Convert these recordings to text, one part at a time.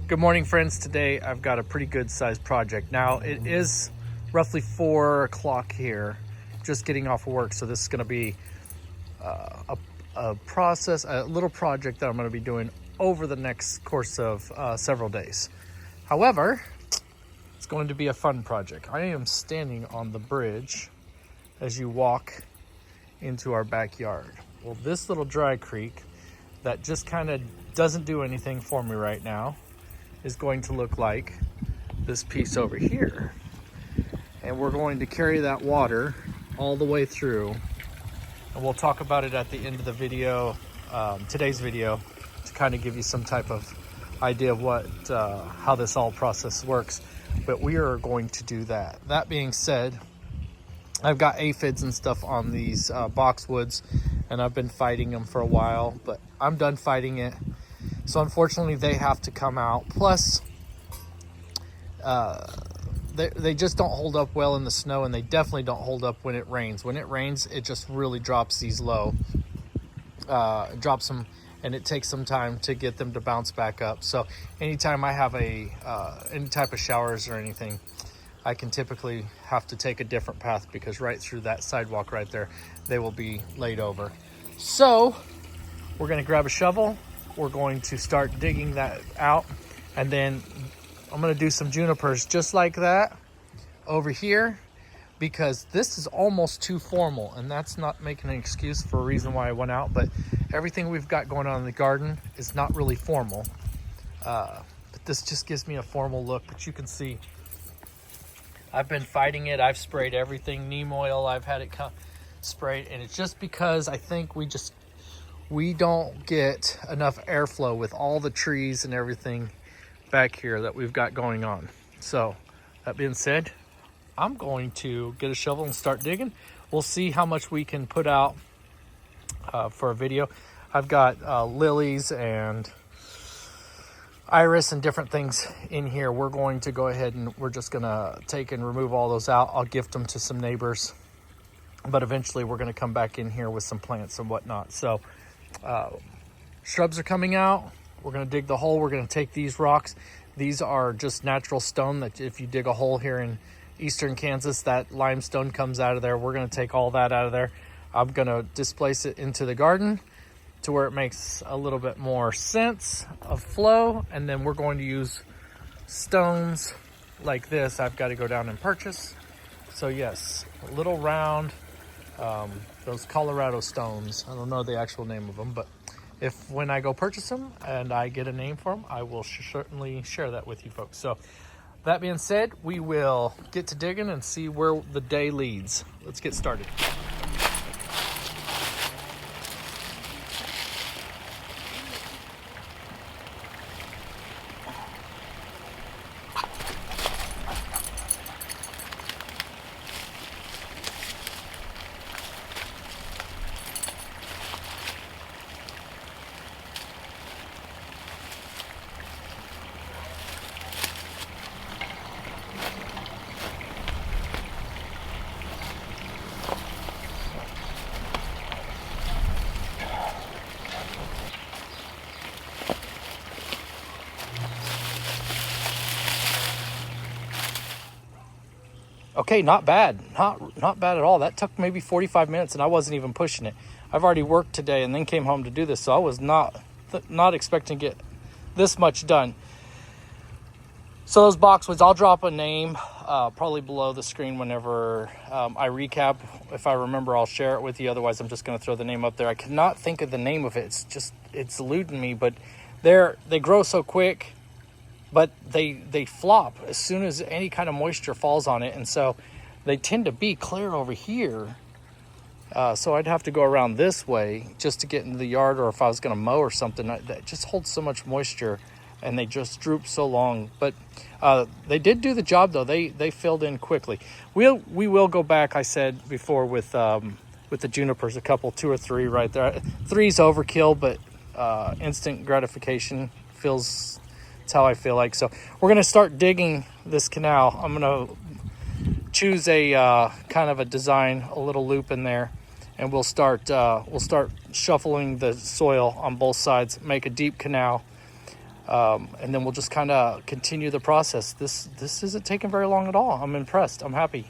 Good morning, friends. Today I've got a pretty good sized project. Now it is roughly 4 o'clock here, just getting off of work. So this is going to be a little project that I'm going to be doing over the next course of several days. However, it's going to be a fun project. I am standing on the bridge as you walk into our backyard. Well, this little dry creek that just kind of doesn't do anything for me right now is going to look like this piece over here. And we're going to carry that water all the way through. And we'll talk about it at the end of the video, today's video, to kind of give you some type of idea of how this all process works. But we are going to do that. That being said, I've got aphids and stuff on these boxwoods, and I've been fighting them for a while, but I'm done fighting it. So unfortunately they have to come out. Plus, they just don't hold up well in the snow, and they definitely don't hold up when it rains. When it rains, it just really drops these low. Drops them, and it takes some time to get them to bounce back up. So anytime I have any type of showers or anything, I can typically have to take a different path, because right through that sidewalk right there, they will be laid over. So we're going to grab a shovel. We're going to start digging that out, and then I'm going to do some junipers just like that over here, because this is almost too formal, and that's not making an excuse for a reason why I went out, but everything we've got going on in the garden is not really formal. But this just gives me a formal look. But you can see I've been fighting it. I've sprayed everything, neem oil, I've had it sprayed, and it's just because I think we don't get enough airflow with all the trees and everything back here that we've got going on. So that being said, I'm going to get a shovel and start digging. We'll see how much we can put out for a video. I've got lilies and iris and different things in here. We're going to go ahead and we're just gonna take and remove all those out. I'll gift them to some neighbors, but eventually we're gonna come back in here with some plants and whatnot. So shrubs are coming out. We're going to dig the hole. We're going to take these rocks. These are just natural stone that if you dig a hole here in eastern Kansas, that limestone comes out of there. We're going to take all that out of there. I'm going to displace it into the garden to where it makes a little bit more sense of flow. And then we're going to use stones like this. I've got to go down and purchase. So yes, a little round, those Colorado stones. I don't know the actual name of them, but when I go purchase them and I get a name for them, I will certainly share that with you folks. So that being said, we will get to digging and see where the day leads. Let's get started. Okay, not bad. Not bad at all. That took maybe 45 minutes, and I wasn't even pushing it. I've already worked today and then came home to do this, so I was not expecting to get this much done. So those boxwoods, I'll drop a name probably below the screen whenever I recap. If I remember, I'll share it with you. Otherwise, I'm just going to throw the name up there. I cannot think of the name of it. It's eluding me, but they grow so quick. But they flop as soon as any kind of moisture falls on it. And so they tend to be clear over here. So I'd have to go around this way just to get into the yard, or if I was going to mow or something. That just holds so much moisture, and they just droop so long. But they did do the job, though. They filled in quickly. We will go back, I said before, with the junipers, two or three right there. Three's overkill, but instant gratification feels... That's how I feel like. So we're going to start digging this canal. I'm going to choose a kind of a design, a little loop in there, and we'll start shuffling the soil on both sides, make a deep canal. And then we'll just kind of continue the process. This isn't taking very long at all. I'm impressed. I'm happy.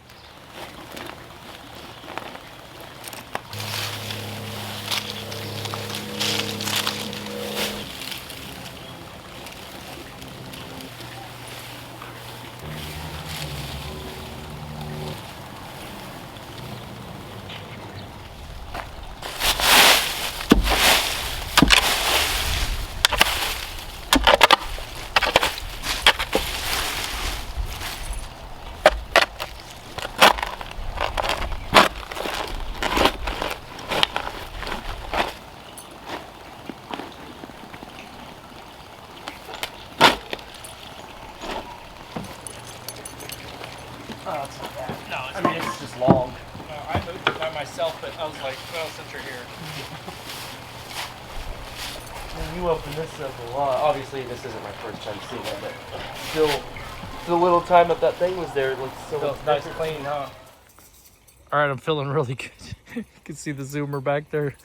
Oh, it's not bad. No, I mean, it's just long. I moved it by myself, but I was like, well, since you're here. And you opened this up a lot. Obviously, this isn't my first time seeing it, but still, the little time that thing was there, it looks so nice clean, huh? All right, I'm feeling really good. You can see the zoomer back there.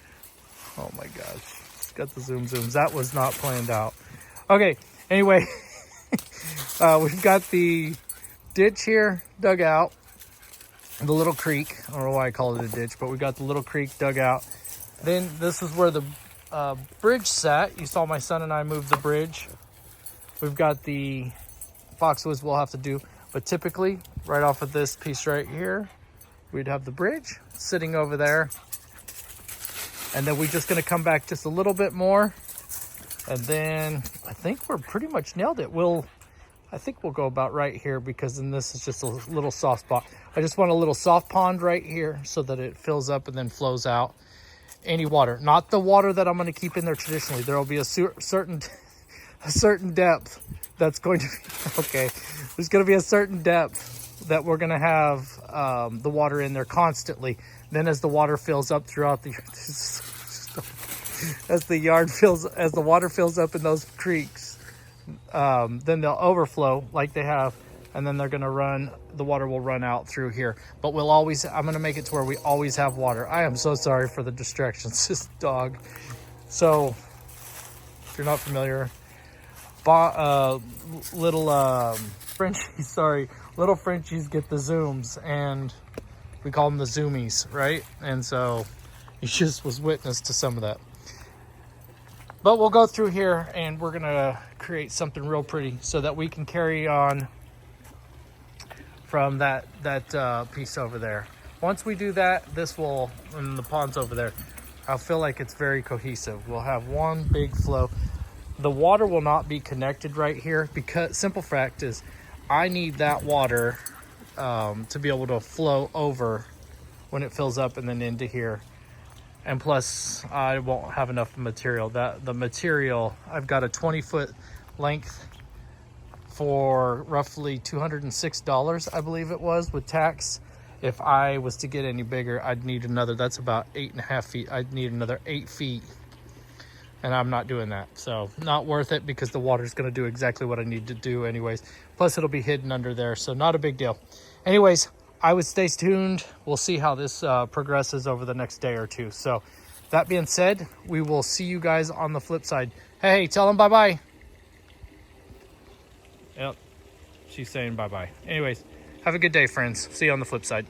Oh my gosh, it's got the zooms. That was not planned out. Okay, anyway, we've got the ditch here dug out, the little creek. I don't know why I call it a ditch, but we got the little creek dug out. Then this is where the bridge sat. You saw my son and I move the bridge. We've got the boxwoods we'll have to do, but typically right off of this piece right here, we'd have the bridge sitting over there. And then we're just gonna come back just a little bit more. And then I think we're pretty much nailed it. I think we'll go about right here, because then this is just a little soft spot. I just want a little soft pond right here so that it fills up and then flows out. Any water, not the water that I'm going to keep in there traditionally. There will be a certain depth that's going to be, okay. There's going to be a certain depth that we're going to have the water in there constantly. Then as the water fills up throughout the, as the water fills up in those creeks, then they'll overflow like they have, and then they're going to run, the water will run out through here. But I'm going to make it to where we always have water. I am so sorry for the distractions, this dog. So if you're not familiar, little Frenchies get the zooms, and we call them the zoomies, right? And so he just was witness to some of that. But we'll go through here and we're gonna create something real pretty so that we can carry on from that piece over there. Once we do that, and the pond's over there, I'll feel like it's very cohesive. We'll have one big flow. The water will not be connected right here, because simple fact is I need that water to be able to flow over when it fills up and then into here. And plus, I won't have enough material. The material, I've got a 20-foot length for roughly $206, I believe it was, with tax. If I was to get any bigger, I'd need another, that's about 8.5 feet. I'd need another 8 feet. And I'm not doing that. So not worth it, because the water's gonna do exactly what I need to do anyways. Plus it'll be hidden under there, so not a big deal. Anyways, I would stay tuned. We'll see how this progresses over the next day or two. So that being said, we will see you guys on the flip side. Hey, tell them bye-bye. Yep, she's saying bye-bye. Anyways, have a good day, friends. See you on the flip side.